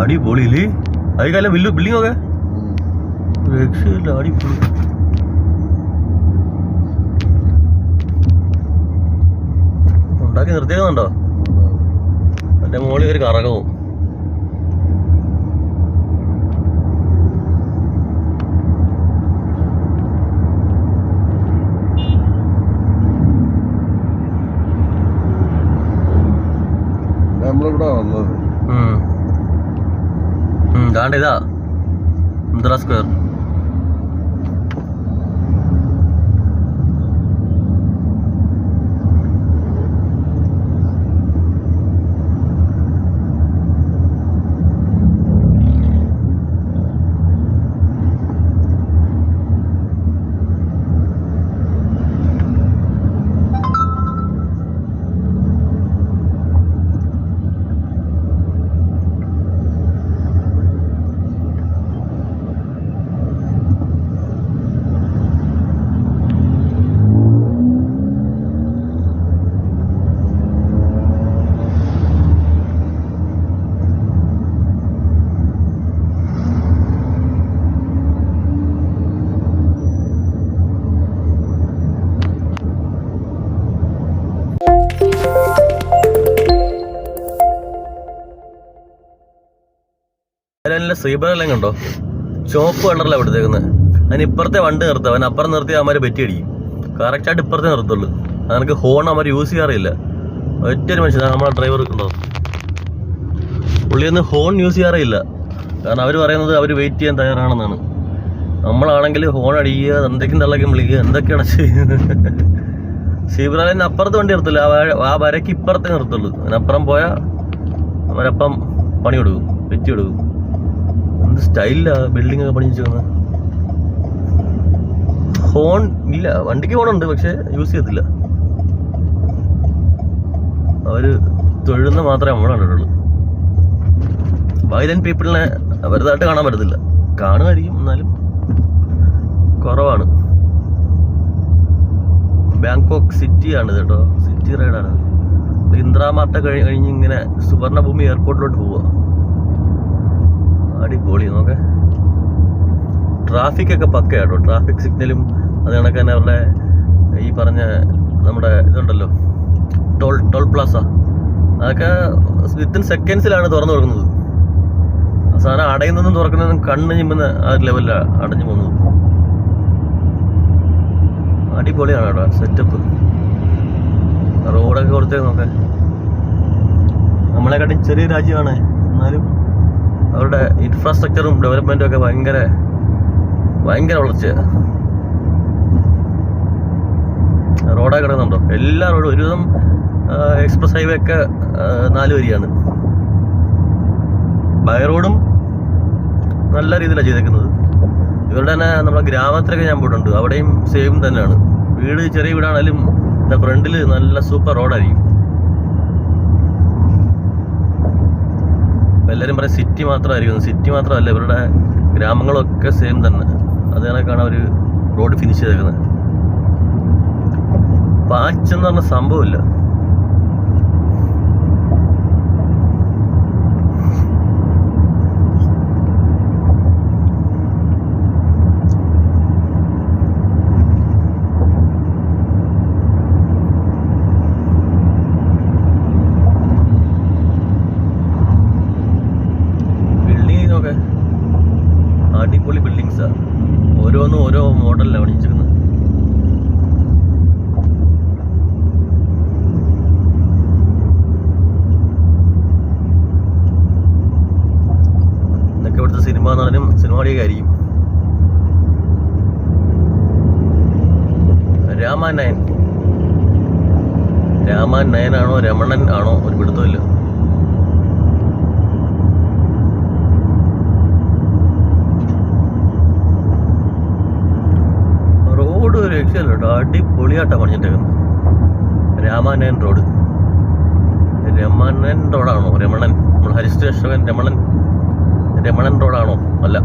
അടിപൊളിയില് അതിൽ വലിയ ബിൽഡിംഗ് ഒക്കെ രക്ഷയില്ല, അടിപൊളി. ഉണ്ടാക്കി നിർത്തിയതുണ്ടോ? അതിന്റെ മുകളിൽ ഒരു കറകവും. നമ്മളിവിടെ വന്നത് ദാണ്ട ഇതാ ഇന്ദിരാ സ്ക്വയർ. ശ്രീബലെല്ലാം കണ്ടോ? ചുവപ്പ് കളറിലാണ് എടുത്തേക്കുന്നത്. അതിന് ഇപ്പുറത്തെ വണ്ടി നിർത്തുക, അവൻ അപ്പുറം നിർത്തി അവന്മാരെ പെറ്റി അടിക്കും. കറക്റ്റായിട്ട് ഇപ്പുറത്തെ നിർത്തുള്ളൂ. അതിനൊക്കെ ഹോൺ അവന്മാർ യൂസ് ചെയ്യാറില്ല. ഒറ്റൊരു മനുഷ്യൻ നമ്മളെ ഡ്രൈവർ ഉണ്ടോ, പുള്ളിയൊന്നും ഹോൺ യൂസ് ചെയ്യാറില്ല. കാരണം അവർ പറയുന്നത് അവർ വെയിറ്റ് ചെയ്യാൻ തയ്യാറാണെന്നാണ്. നമ്മളാണെങ്കിൽ ഹോൺ അടിക്കുക, എന്തൊക്കെയും തള്ളക്കും വിളിക്കുക, എന്തൊക്കെയാണ് ചെയ്യുന്നത്. ശ്രീബലിന് അപ്പുറത്ത് വണ്ടി നിർത്തില്ല, ആ വരയ്ക്ക് ഇപ്പുറത്തെ നിർത്തുള്ളൂ. അതിനപ്പുറം പോയാൽ അവരപ്പം പണി കൊടുക്കും, പെറ്റി കൊടുക്കും. എന്ത് സ്റ്റൈലില്ല ബിൽഡിംഗ് ഒക്കെ പണി വെച്ചേക്കുന്നത്. ഹോൺ ഇല്ല, വണ്ടിക്ക് ഹോണുണ്ട്, പക്ഷെ യൂസ് ചെയ്യത്തില്ല. അവര് തൊഴുന്ന മാത്രമേ നമ്മൾ കണ്ടിട്ടുള്ളൂ. വയലന്റ് പീപ്പിളിനെ വെറുതായിട്ട് കാണാൻ പറ്റത്തില്ല. കാണുമായിരിക്കും, എന്നാലും കുറവാണ്. ബാങ്കോക്ക് സിറ്റിയാണ് കേട്ടോ, സിറ്റി റൈഡാണ്. ഇന്ദ്രാമാർട്ട് കഴിഞ്ഞ് ഇങ്ങനെ സുവർണഭൂമി എയർപോർട്ടിലോട്ട് പോവുക. അടിപൊളി. നോക്കെ ട്രാഫിക് ഒക്കെ പക്കയാട്ടോ. ട്രാഫിക് സിഗ്നലും അത് കണക്ക് തന്നെ അവരുടെ ഈ പറഞ്ഞ നമ്മുടെ ഇതുണ്ടല്ലോ ടോൾ പ്ലാസ, അതൊക്കെ വിത്തിൻ സെക്കൻഡ്സിലാണ് തുറന്നു കൊടുക്കുന്നത്. സാധനം അടയുന്നതും തുറക്കുന്നതും കണ്ണ് ചിമ്മുന്ന ആ ഒരു ലെവലിലാണ് അടഞ്ഞു പോകുന്നത്. അടിപൊളിയാണ് കേട്ടോ സെറ്റപ്പ്. റോഡൊക്കെ കൊടുത്തേ നോക്കെ. നമ്മളെക്കാട്ടും ചെറിയ രാജ്യമാണ്, എന്നാലും അവരുടെ ഇൻഫ്രാസ്ട്രക്ചറും ഡെവലപ്മെന്റും ഒക്കെ ഭയങ്കര വളർച്ചയാണ്. റോഡൊക്കെ കിടക്കുന്നുണ്ടോ? എല്ലാ റോഡും ഒരുവിധം എക്സ്പ്രസ് ഹൈവേ ഒക്കെ 4 വരിയാണ്. ബൈ റോഡും നല്ല രീതിയിലാണ് ചെയ്തേക്കുന്നത്. ഇവരുടെ തന്നെ നമ്മുടെ ഗ്രാമത്തിലൊക്കെ ഞാൻ പോയിട്ടുണ്ട്, അവിടെയും സെയിം തന്നെയാണ്. വീട് ചെറിയ വീടാണെങ്കിലും ഫ്രണ്ടിൽ നല്ല സൂപ്പർ റോഡായിരിക്കും. എല്ലാവരും പറയും സിറ്റി മാത്രമായിരിക്കും. സിറ്റി മാത്രമല്ല, ഇവരുടെ ഗ്രാമങ്ങളൊക്കെ സെയിം തന്നെ. അത് കണക്കാണ് അവർ റോഡ് ഫിനിഷ് ചെയ്തേക്കുന്നത്. പാച്ച് എന്ന് പറഞ്ഞ സംഭവമില്ല. അടിപൊളി ബിൽഡിങ്സാ, ഓരോന്നും ഓരോ മോഡലിലാണ് പണിയിച്ചിരിക്കുന്നത്. ഇതൊക്കെ ഇവിടുത്തെ സിനിമ നടനും സിനിമാടിയൊക്കെ ആയിരിക്കും. രാമാൻ നയനാണോ രമണൻ ആണോ ഒരു പിടുത്തമില്ല. റോഡ് ഒരു രക്ഷയല്ല കേട്ടോ, അടിപൊളിയായിട്ടാണ് പണിഞ്ഞിട്ടേക്കുന്നത്. രാമാനയൻ റോഡ്. രമണൻ റോഡാണോ? രമണൻ, നമ്മൾ ഹരിശ്രീ അശോകൻ രമണൻ റോഡാണോ? അല്ല.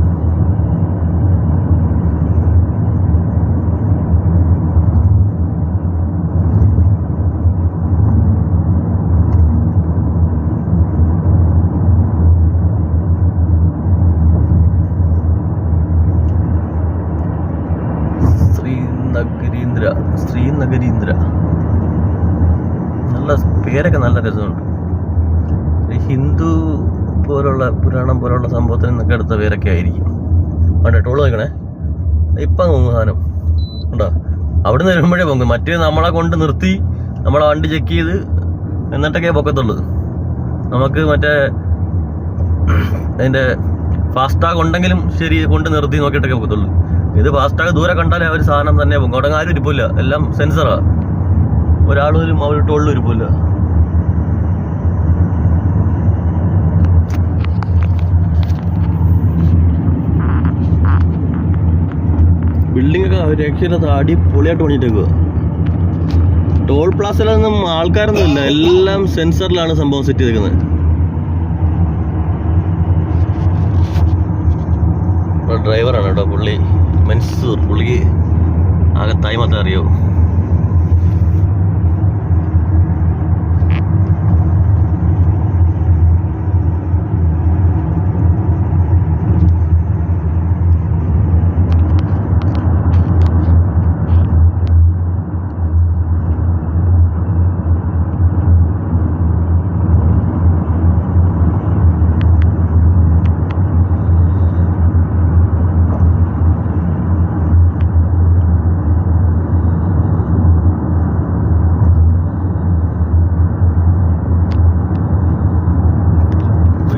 നല്ല പേരൊക്കെ നല്ല രസമുണ്ട്. ഹിന്ദു പോലുള്ള പുരാണം പോലുള്ള സംഭവത്തിൽ നിന്നൊക്കെ എടുത്ത പേരൊക്കെ ആയിരിക്കും. വേണ്ട ടോള് നോക്കണേ, ഇപ്പം പൊങ്ങും സാധനം ഉണ്ടോ? അവിടെ നിന്ന് വരുമ്പോഴേ പൊങ്ങും. മറ്റേ നമ്മളെ കൊണ്ട് നിർത്തി നമ്മളെ വണ്ടി ചെക്ക് ചെയ്ത് എന്നിട്ടൊക്കെ പൊക്കത്തുള്ളൂ. നമുക്ക് മറ്റേ അതിൻ്റെ ഫാസ്ടാഗ് ഉണ്ടെങ്കിലും ശരി കൊണ്ട് നിർത്തി നോക്കിയിട്ടൊക്കെ പൊക്കത്തുള്ളൂ. ഇത് ഫാസ്ടാഗ് ദൂരെ കണ്ടാലേ അവർ സാധനം തന്നെ പൊങ്ങും. അവിടെ ആരും ഇരിപ്പില്ല, എല്ലാം സെൻസറാണ്. ഒരാളും അവർ ടോളിലും ഇരിപ്പില്ല. ബിൽഡിംഗ് ഒക്കെ രക്ഷയില്ലാത്ത അടിപൊളിയായിട്ട് പണിയിട്ടേക്കുക. ടോൾ പ്ലാസയിലൊന്നും ആൾക്കാരൊന്നും ഇല്ല, എല്ലാം സെൻസറിലാണ് സംഭവം സെറ്റ് ചെയ്തേക്കുന്നത്. ഡ്രൈവറാണ് കേട്ടോ പുള്ളി, മൻസൂർ. പുള്ളിക്ക് ആകത്തായി മാത്രമേ അറിയോ.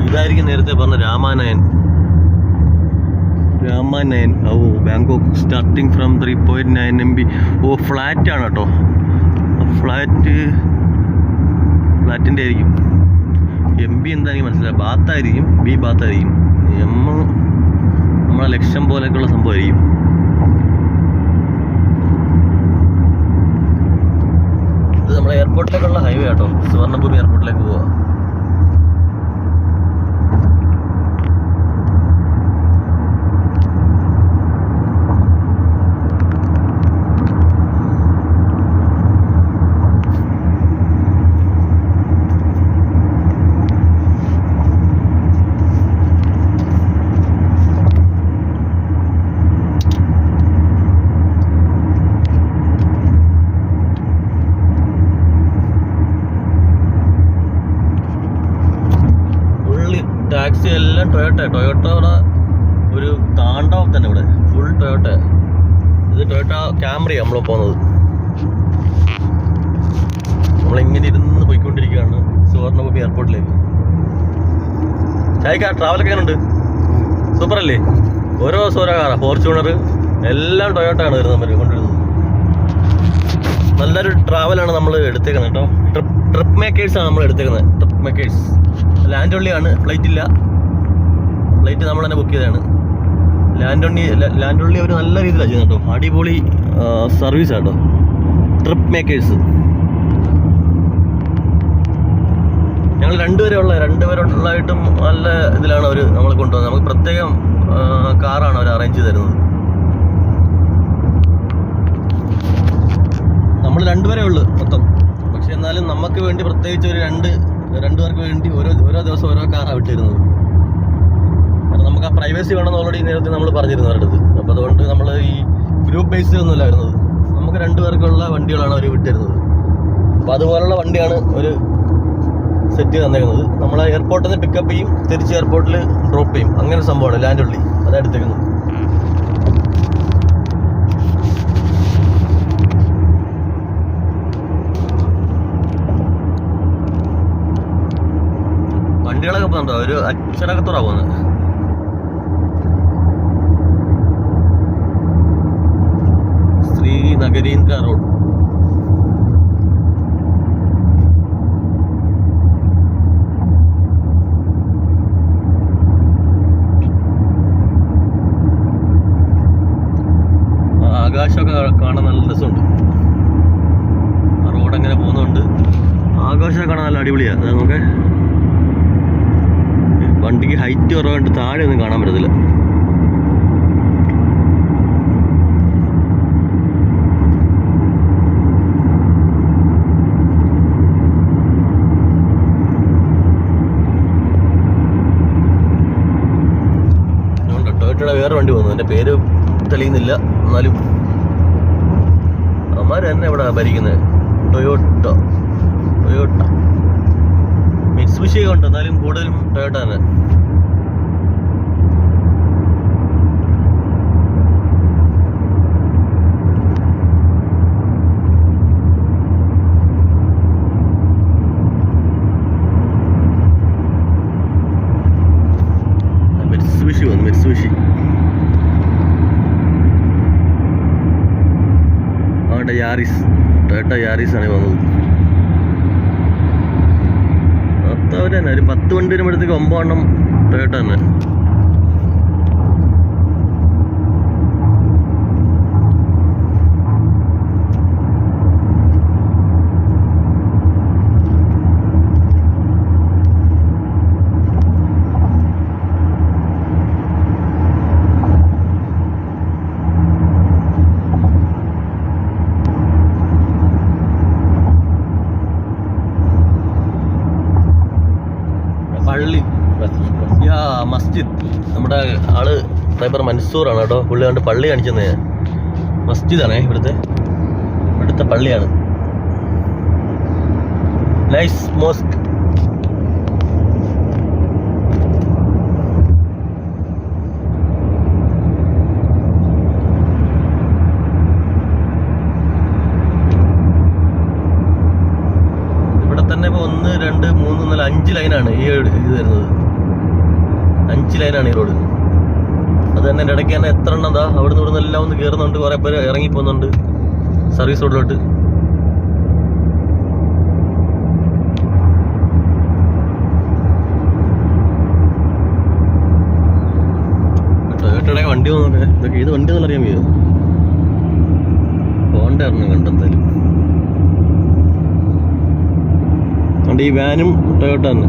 ഇതായിരിക്കും നേരത്തെ പറഞ്ഞ രാമാനയൻ. ഓ ബാങ്കോക്ക് സ്റ്റാർട്ടിങ് ഫ്രം 3.9 MB. ഓ ഫ്ലാറ്റാണ് കേട്ടോ. ഫ്ലാറ്റിൻ്റെ ആയിരിക്കും. MB എന്താ എനിക്ക് മനസ്സിലായി. ബാത്തായിരിക്കും, ബി ബാത്തായിരിക്കും. നമ്മളെ ലക്ഷം പോലെയൊക്കെയുള്ള സംഭവമായിരിക്കും. ഇത് നമ്മളെ എയർപോർട്ടിലേക്കുള്ള ഹൈവേ കേട്ടോ. സുവർണഭൂമി എയർപോർട്ടിലേക്ക് പോവാം. ടാക്സി എല്ലാം ടൊയോട്ടയുടെ ഒരു താണ്ഡവം തന്നെ ഇവിടെ. Full Toyota. ഇത് ടൊയോട്ട ക്യാമറ നമ്മൾ പോകുന്നത്. നമ്മളിങ്ങനെ ഇരുന്ന് പോയിക്കൊണ്ടിരിക്കുകയാണ് സുവർണഭൂമി എയർപോർട്ടിലേക്ക്. ചായക്കാർ ട്രാവലൊക്കെ എങ്ങനെയുണ്ട്? സൂപ്പർ അല്ലേ? ഓരോ ദിവസം ഓരോ കാറാണ്. ഫോർച്യൂണർ എല്ലാം ടൊയോട്ട ആണ് വരുന്നത് കൊണ്ടുവരുന്നത്. നല്ലൊരു ട്രാവലാണ് നമ്മൾ എടുത്തേക്കുന്നത് കേട്ടോ. ട്രിപ്പ് മേക്കേഴ്സാണ് നമ്മൾ എടുത്തേക്കുന്നത്. Trip makers. ലാൻഡ് ഒള്ളിയാണ്, ഫ്ലൈറ്റ് ഇല്ല. ഫ്ലൈറ്റ് നമ്മൾ തന്നെ ബുക്ക് ചെയ്തതാണ്. ലാൻഡ് ഒള്ളി അവർ നല്ല രീതിയിലാണ് ചെയ്യുന്നത് കേട്ടോ. അടിപൊളി സർവീസ് ആട്ടോ ട്രിപ്പ് മേക്കേഴ്സ്. ഞങ്ങൾ രണ്ടുപേരുള്ളതായിട്ടും നല്ല ഇതിലാണ് അവർ നമ്മളെ കൊണ്ടുവന്നത്. നമുക്ക് പ്രത്യേകം കാറാണ് അവർ അറേഞ്ച് ചെയ്ത് തരുന്നത്. നമ്മൾ രണ്ടുപേരേ ഉള്ളു മൊത്തം. പക്ഷെ എന്നാലും നമുക്ക് വേണ്ടി പ്രത്യേകിച്ച് ഒരു രണ്ടുപേർക്ക് വേണ്ടി ഓരോ ദിവസം ഓരോ കാറാണ് വിട്ടിരുന്നത്. കാരണം നമുക്ക് ആ പ്രൈവസി വേണമെന്ന് ഓൾറെഡി നേരത്തെ നമ്മൾ പറഞ്ഞിരുന്നു അവരുടെ അടുത്ത്. അപ്പോൾ അതുകൊണ്ട് നമ്മൾ ഈ ഗ്രൂപ്പ് ബേസിലൊന്നുമല്ല വരുന്നത്. നമുക്ക് രണ്ടുപേർക്കുള്ള വണ്ടികളാണ് അവർ വിട്ടിരുന്നത്. അപ്പോൾ അതുപോലുള്ള വണ്ടിയാണ് ഒരു സെറ്റ് ചെയ്ത് തന്നേക്കുന്നത്. നമ്മളെ എയർപോർട്ടിൽ നിന്ന് പിക്കപ്പ് ചെയ്യും, തിരിച്ച് എയർപോർട്ടിൽ ഡ്രോപ്പ് ചെയ്യും. അങ്ങനെ സംഭവമാണ് ലാൻഡ് ഒള്ളി. അതാണ് എടുത്തേക്കുന്നത്. വണ്ടികളൊക്കെ പോകുന്നുണ്ടോ? ഒരു അച്ചടക്കത്തോടാ പോകുന്നത്. ശ്രീനഗരീന്ദ്ര റോഡ്. ആകാശമൊക്കെ കാണാൻ നല്ല രസമുണ്ട്. ആ റോഡ് അങ്ങനെ പോകുന്നുണ്ട്. ആകാശമൊക്കെ കാണാൻ നല്ല അടിപൊളിയാണ്. നമുക്ക് വണ്ടിക്ക് ഹൈറ്റ് കുറവായിട്ട് താഴെ ഒന്നും കാണാൻ പറ്റത്തില്ല. ടൊയോട്ടയുടെ വേറെ വണ്ടി പോകുന്നു. എൻ്റെ പേര് തെളിയുന്നില്ല. എന്നാലും അവന്മാർ തന്നെ ഇവിടെ ഭരിക്കുന്നത്. ടൊയോട്ട മിറ്റ്സുബിഷി ഉണ്ട്, എന്നാലും കൂടുതലും ടൊയോട്ട തന്നെ. മിറ്റ്സുബിഷി അവിടെ യാരിസ്, ടൊയോട്ട യാരിസ് ആണ് വന്നത്. അവർ തന്നെ ഒരു 10 വണ്ടി വരുമ്പോഴത്തേക്ക് 9 എണ്ണം ടൊയോട്ട തന്നെ. പള്ളി, മസ്ജിദ്. നമ്മുടെ ആള് ഡ്രൈവർ മൻസൂറാണ് കേട്ടോ. പുള്ളി കണ്ട് പള്ളി കാണിച്ചെന്ന്. മസ്ജിദാണേ ഇവിടുത്തെ പള്ളിയാണ്. Nice mosque. ഇവിടെ തന്നെ ഇപ്പോൾ 1, 2, 3, 4, 5 ലൈനാണ് ഈ ഇത് വരുന്നത്. 5 ലൈനാണ് ഈ റോഡ്. അത് തന്നെ എൻ്റെ ഇടയ്ക്ക് തന്നെ എത്ര എണ്ണം എന്താ അവിടെ നിന്ന് എല്ലാം ഒന്ന് കയറുന്നുണ്ട്. കുറേ പേര് ഇറങ്ങിപ്പോകുന്നുണ്ട് സർവീസ് റോഡിലോട്ട്. ടൊയോട്ടയുടെ വണ്ടി വന്നോട്ടെ. ഇതൊക്കെ ഏത് വണ്ടി എന്നറിയാൻ വയ്യ. ഹോണ്ട ആയിരുന്നു കണ്ടെന്തായാലും. അതുകൊണ്ട് ഈ വാനും ടൊയോട്ട തന്നെ.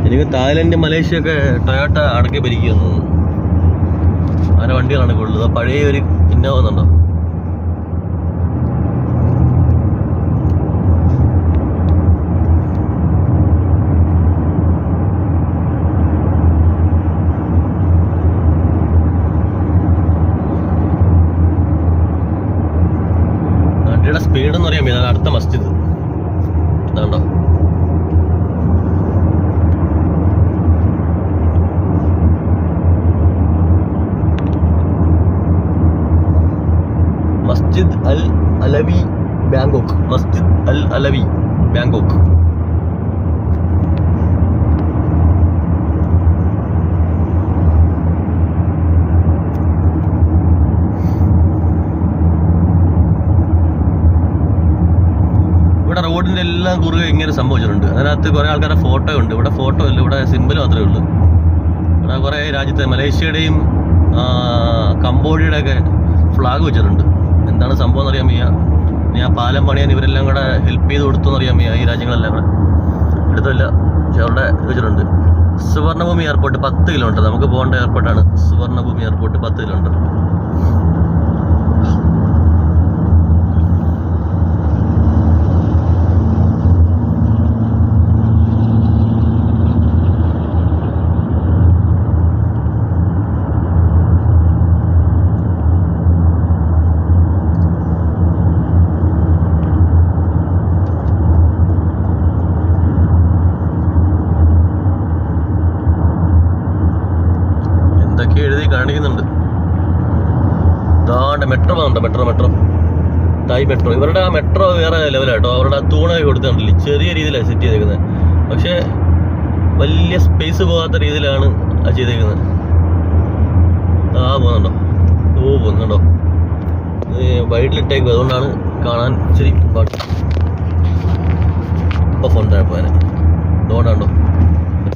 എനിക്ക് തായ്ലൻഡ്, മലേഷ്യ ഒക്കെ ടൊയോട്ട അടക്കി ഭരിക്കുന്നു. അങ്ങനെ വണ്ടികളാണ് കൂടുതൽ. പഴയ ഒരു ഇന്നോവ എന്നുണ്ടോ. വണ്ടിയുടെ സ്പീഡ് എന്ന് പറയാൻ ഇതാണ് അടുത്ത മസ്ജിദ്. ഇതാണ്ടോ മസ്ജിദ് അൽ അലവി ബാങ്കോക്ക്. മസ്ജിദ് അൽ അലവി ബാങ്കോക്ക്. ഇവിടെ റോഡിൻ്റെ എല്ലാം കുറുകെ ഇങ്ങനെ സംഭവിച്ചിട്ടുണ്ട്. അതിനകത്ത് കുറേ ആൾക്കാരുടെ ഫോട്ടോ ഉണ്ട്. ഇവിടെ ഫോട്ടോ ഇല്ല, ഇവിടെ സിമ്പിൾ മാത്രമേ ഉള്ളൂ. ഇവിടെ കുറേ രാജ്യത്തെ മലേഷ്യയുടെയും കംബോഡിയയുടെ ഒക്കെ ഫ്ലാഗ് വെച്ചിട്ടുണ്ട്. എന്താണ് സംഭവം എന്നറിയാൻ വയ്യ. ഇനി ആ പാലം പണിയാൻ ഇവരെല്ലാം കൂടെ ഹെൽപ്പ് ചെയ്ത് കൊടുത്തു എന്നറിയാൻ വയ്യ. ഈ രാജ്യങ്ങളെല്ലാം കൂടെ എടുത്തില്ല, പക്ഷെ അവിടെ വെച്ചിട്ടുണ്ട്. സുവർണഭൂമി എയർപോർട്ട് 10 കിലോമീറ്റർ നമുക്ക് പോകേണ്ട എയർപോർട്ടാണ്. സുവർണഭൂമി എയർപോർട്ട് 10 കിലോമീറ്റർ. എന്തൊക്കെ എഴുതി കാണിക്കുന്നുണ്ട്. ഇതാണ്ട് മെട്രോ വന്നുണ്ട്. മെട്രോ തായ് മെട്രോ. ഇവരുടെ ആ മെട്രോ വേറെ ലെവലാട്ടോ. അവരുടെ ആ തൂണൊക്കെ കൊടുത്തിട്ടുണ്ടല്ലേ, ചെറിയ രീതിയിലാണ് സെറ്റ് ചെയ്തേക്കുന്നത്. പക്ഷേ വലിയ സ്പേസ് പോകാത്ത രീതിയിലാണ് അത് ചെയ്തേക്കുന്നത്. പോകുന്നുണ്ടോ? പോകുന്നുണ്ടോ? വൈഡിലിട്ടേക്കും, അതുകൊണ്ടാണ് കാണാൻ ഇച്ചിരി പാട്ട്. ഇപ്പോൾ ഫോൺ പോകാൻ അതുകൊണ്ടാണ്ടോ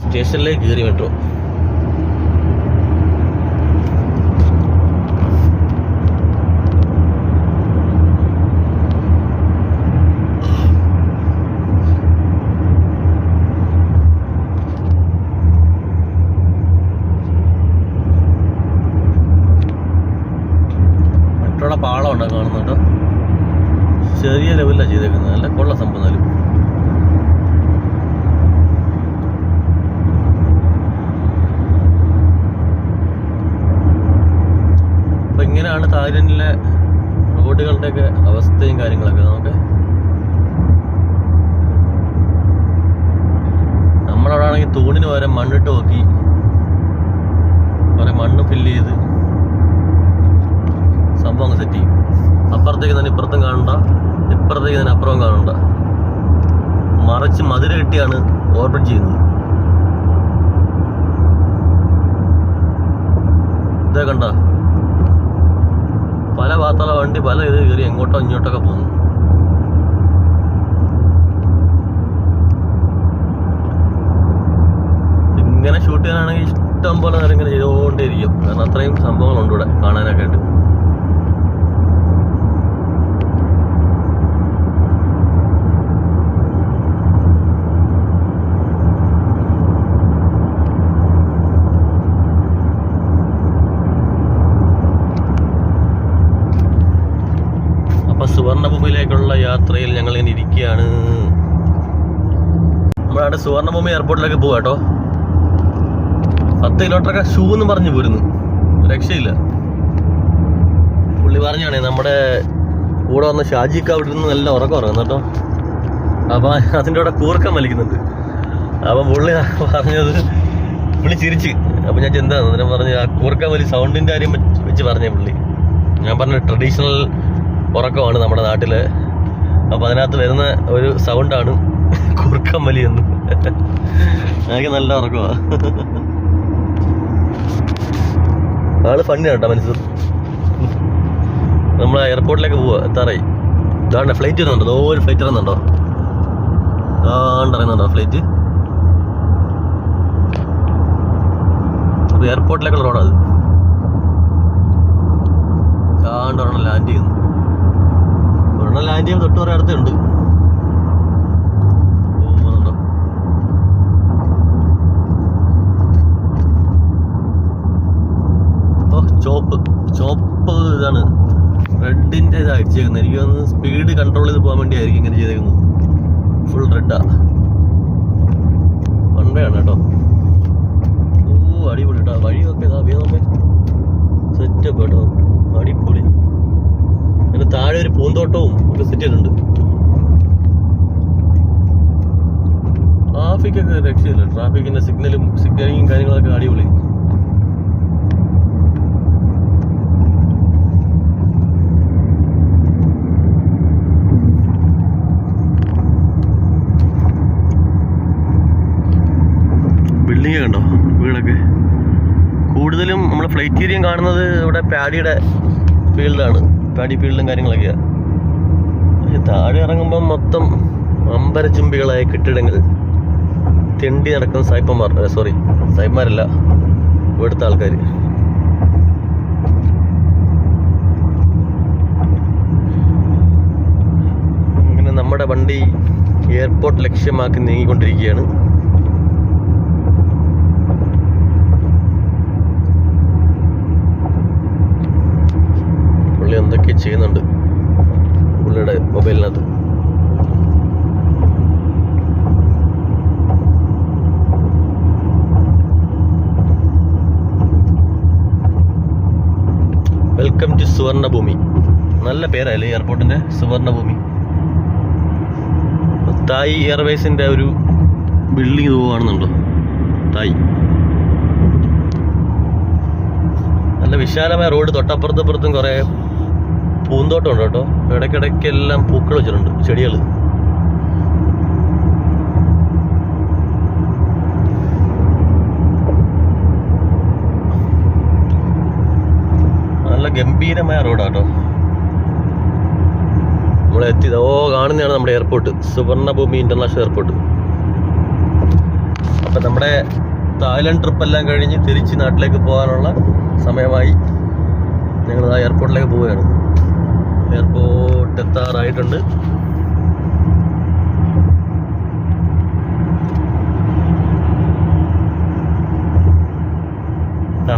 സ്റ്റേഷനിലേക്ക് കയറി മെട്രോ. മെട്രോയുടെ പാളം ഉണ്ടോ കാണുന്നുണ്ടോ? ചെറിയ ലെവലിലാണ് ചെയ്തേക്കുന്നത്. നല്ല കൊള്ള സംഭവം. എന്നാലും അപ്പം ഇങ്ങനെയാണ് തായ്ലൻഡിലെ റോഡുകളുടെയൊക്കെ അവസ്ഥയും കാര്യങ്ങളൊക്കെ നമുക്ക് നമ്മളവിടെ ആണെങ്കിൽ തൂണിന് പകരം മണ്ണിട്ട് നോക്കി കുറെ മണ്ണ് ഫില്ല് ചെയ്ത് സംഭവം അങ്ങ് സെറ്റ് ചെയ്യും. അപ്പുറത്തേക്ക് തന്നെ ഇപ്പുറത്തും കാണണ്ട, ഇപ്പുറത്തേക്ക് തന്നെ അപ്പുറവും കാണണ്ട, മറിച്ച് മധുര കെട്ടിയാണ് ഓർബിറ്റ് ചെയ്യുന്നത്. ഇതേ കണ്ട പല ഭാഗത്തുള്ള വണ്ടി പല ഇത് കയറി എങ്ങോട്ടോ ഇങ്ങോട്ടൊക്കെ പോകുന്നു. ഇങ്ങനെ ഷൂട്ട് ചെയ്യാനാണെങ്കിൽ ഇഷ്ടം പോലെ നേരം ഇങ്ങനെ ചെയ്തുകൊണ്ടേയിരിക്കും. കാരണം അത്രയും സംഭവങ്ങളുണ്ട് ഇവിടെ കാണാനൊക്കെ ആയിട്ട്. സുവർണഭൂമിയിലേക്കുള്ള യാത്രയിൽ ഞങ്ങൾ ഇങ്ങനെ ഇരിക്കുകയാണ്. നമ്മളവിടെ സുവർണഭൂമി എയർപോർട്ടിലേക്ക് പോവാ കേട്ടോ. 10 കിലോമീറ്ററൊക്കെ ഷൂ എന്ന് പറഞ്ഞു പോരുന്നു, രക്ഷയില്ല. പുള്ളി പറഞ്ഞാണേ നമ്മുടെ കൂടെ വന്ന ഷാജിക്ക് അവിടെ നിന്ന് നല്ല ഉറക്കം ഉറങ്ങുന്നു കേട്ടോ. അപ്പം അതിൻ്റെ കൂടെ കൂർക്കം വലിക്കുന്നുണ്ട്. അപ്പം പുള്ളി പറഞ്ഞത് പുള്ളി ചിരിച്ച്. അപ്പം ഞാൻ എന്താന്ന് അന്നേരം പറഞ്ഞ് ആ കൂർക്കം വലി സൗണ്ടിൻ്റെ കാര്യം വെച്ച് പറഞ്ഞേ പുള്ളി. ഞാൻ പറഞ്ഞ ട്രഡീഷണൽ ഉറക്കമാണ് നമ്മുടെ നാട്ടില്. അപ്പൊ അതിനകത്ത് വരുന്ന ഒരു സൗണ്ടാണ് കൂർക്കം വലി എന്ന്. എനിക്ക് നല്ല ഉറക്കമാണ്. ആള് ഫണ്ണിയാണ് കേട്ടോ മനസ്സ്. നമ്മൾ എയർപോർട്ടിലേക്ക് പോവാ, എത്താറായി. ഇതാണ്ട് ഫ്ലൈറ്റ് വരുന്നുണ്ടോ? ഒരു ഫ്ലൈറ്റ് ഇറങ്ങുന്നുണ്ടോ? ഇറങ്ങുന്നുണ്ടോ ഫ്ലൈറ്റ്? എയർപോർട്ടിലേക്കുള്ള റോഡാണ് അത്. ഒരെണ്ണം ലാൻഡ് ചെയ്യുന്നു. ഒരെണ്ണം ലാൻഡ് ചെയ്യുമ്പോൾ തൊട്ട് കുറേ അടുത്തുണ്ട്. പോകുന്നുണ്ടോ? ചോപ്പ് ഇതാണ്, റെഡിന്റെ ഇതാ അടിച്ചേക്കുന്നത്. എനിക്ക് തോന്നുന്നു സ്പീഡ് കൺട്രോൾ ചെയ്ത് പോകാൻ വേണ്ടിയായിരിക്കും ഇങ്ങനെ ചെയ്തേക്കുന്നത്. ഫുൾ റെഡാ, വൺ വേ ആണ് കേട്ടോ. അടിപൊളി കേട്ടോ. വഴിയൊക്കെ ഇതാ വേഗം സെറ്റപ്പ് കേട്ടോ, അടിപൊളി. അതിന് താഴെ ഒരു പൂന്തോട്ടവും ഒക്കെ സെറ്റ് ചെയ്തിട്ടുണ്ട്. ട്രാഫിക്കൊക്കെ രക്ഷയില്ല. ട്രാഫിക്കിന്റെ സിഗ്നലിങ്ങും കാര്യങ്ങളൊക്കെ അടിപൊളി. ബിൽഡിങ് കണ്ടോ, വീടൊക്കെ. കൂടുതലും നമ്മൾ ഫ്ലൈറ്റ് ഏരിയ കാണുന്നത് ഇവിടെ പാഡിയുടെ ഫീൽഡാണ്, പാഡി ഫീൽഡും കാര്യങ്ങളൊക്കെയാണ്. താഴെ ഇറങ്ങുമ്പം മൊത്തം അമ്പരചുംബികളായ കെട്ടിടങ്ങൾ, തെണ്ടി നടക്കുന്ന സായിപ്പന്മാരല്ല, ഇവിടുത്തെ ആൾക്കാർ. അങ്ങനെ നമ്മുടെ വണ്ടി എയർപോർട്ട് ലക്ഷ്യമാക്കി നീങ്ങിക്കൊണ്ടിരിക്കുകയാണ്. പുള്ളി എന്തൊക്കെ ചെയ്യുന്നുണ്ട് പുള്ളിയുടെ മൊബൈലിനകത്ത്. Welcome to സുവർണഭൂമി. നല്ല പേരല്ലേ എയർപോർട്ടിന്റെ, സുവർണഭൂമി. തായ് എയർവേസിന്റെ ഒരു ബിൽഡിംഗ് പോവാണെന്നുണ്ടോ, തായ്. നല്ല വിശാലമായ റോഡ്, തൊട്ടപ്പുറത്തും കുറെ പൂന്തോട്ടം ഉണ്ട് കേട്ടോ. ഇടയ്ക്കിടയ്ക്കെല്ലാം പൂക്കൾ വെച്ചിട്ടുണ്ട്, ചെടികൾ. നല്ല ഗംഭീരമായ റോഡാട്ടോ. നമ്മളെത്തിയത് കാണുന്നതാണ് നമ്മുടെ എയർപോർട്ട്, സുവർണഭൂമി ഇന്റർനാഷണൽ എയർപോർട്ട്. അപ്പം നമ്മുടെ തായ്ലൻഡ് ട്രിപ്പെല്ലാം കഴിഞ്ഞ് തിരിച്ച് നാട്ടിലേക്ക് പോകാനുള്ള സമയമായി. ഞങ്ങൾ ആ എയർപോർട്ടിലേക്ക് പോവുകയാണ്. എയർപോർട്ട് എത്താറായിട്ടുണ്ട്.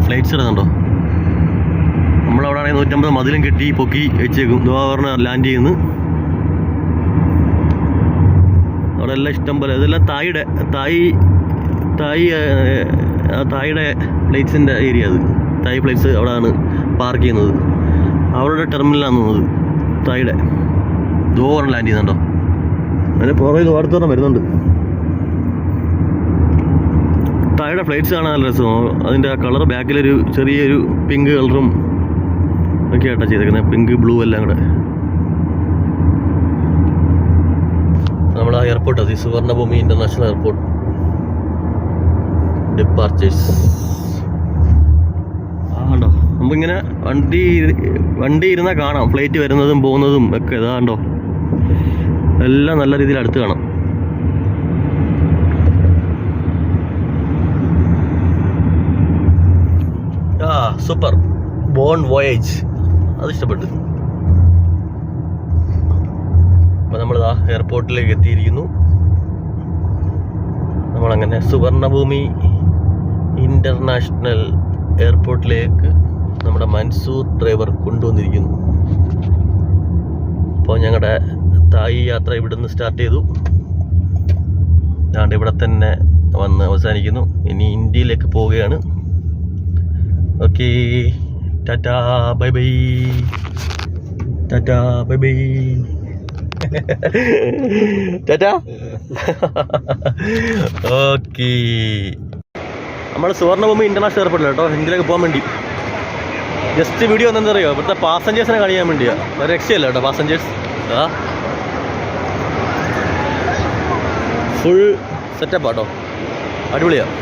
ഫ്ലൈറ്റ്സ് ഇടുന്നുണ്ടോ? നമ്മളവിടെ ആണെങ്കിൽ 150 മതിലും കെട്ടി പൊക്കി വെച്ചേക്കും. പറഞ്ഞ ലാൻഡ് ചെയ്യുന്നു. അവിടെ എല്ലാം ഇഷ്ടം പോലെ, ഇതെല്ലാം തായിയുടെ ഫ്ലൈറ്റ്സിൻ്റെ ഏരിയ. അത് തായ് ഫ്ലൈറ്റ്സ് അവിടെയാണ് പാർക്ക് ചെയ്യുന്നത്. അവരുടെ ടെർമിനലാണ് നിന്നത്. തായിടെ ദൂരം ലാൻഡ് ചെയ്യുന്നുണ്ടോ? അതിന് പുറകിൽ വാർത്തോളം വരുന്നുണ്ട്. താഴെ ഫ്ലൈറ്റ്സ് കാണാൻ നല്ല രസമാണ്. അതിൻ്റെ ആ കളർ ബാക്കിലൊരു ചെറിയൊരു പിങ്ക് കളറും ഒക്കെ ആയിട്ടാണ് ചെയ്തേക്കുന്നത്. പിങ്ക് ബ്ലൂ എല്ലാം കൂടെ. നമ്മൾ ആ എയർപോർട്ട് അത് സുവർണഭൂമി ഇൻ്റർനാഷണൽ എയർപോർട്ട് ഡിപ്പാർച്ചേഴ്സ്. ആണ്ടോ നമുക്കിങ്ങനെ വണ്ടി ഇരുന്നാൽ കാണാം ഫ്ലൈറ്റ് വരുന്നതും പോകുന്നതും ഒക്കെ. ഇതാണ്ടോ എല്ലാം നല്ല രീതിയിൽ അടുത്ത് കാണാം. സൂപ്പർ ബോൺ വോയേജ്, അത് ഇഷ്ടപ്പെട്ടു. അപ്പം നമ്മളിതാ എയർപോർട്ടിലേക്ക് എത്തിയിരിക്കുന്നു. നമ്മളങ്ങനെ സുവർണഭൂമി ഇൻ്റർനാഷണൽ എയർപോർട്ടിലേക്ക് നമ്മുടെ മൻസൂർ ഡ്രൈവർ കൊണ്ടുവന്നിരിക്കുന്നു. അപ്പോൾ ഞങ്ങളുടെ തായ് യാത്ര ഇവിടുന്ന് സ്റ്റാർട്ട് ചെയ്തു. ഞാണ്ട് ഇവിടെ തന്നെ വന്ന് അവസാനിക്കുന്നു. ഇനി ഇന്ത്യയിലേക്ക് പോവുകയാണ്. Okay, tata bye bye, tata bye bye, Tata. Okay, നമ്മൾ സുവർണഭൂമി ഇൻ്റർനാഷണൽ എയർപോർട്ടിൽ കേട്ടോ, ഇന്ത്യയിലേക്ക് പോകാൻ വേണ്ടി. ജസ്റ്റ് വീഡിയോ എന്താ അറിയോ, ഇവിടുത്തെ പാസഞ്ചേഴ്സിനെ കാണിക്കാൻ വേണ്ടിയാണ്. ഒരു രക്ഷയല്ല കേട്ടോ പാസഞ്ചേഴ്സ്. ഫുൾ സെറ്റപ്പ് ആട്ടോ, അടിപൊളിയാണ്.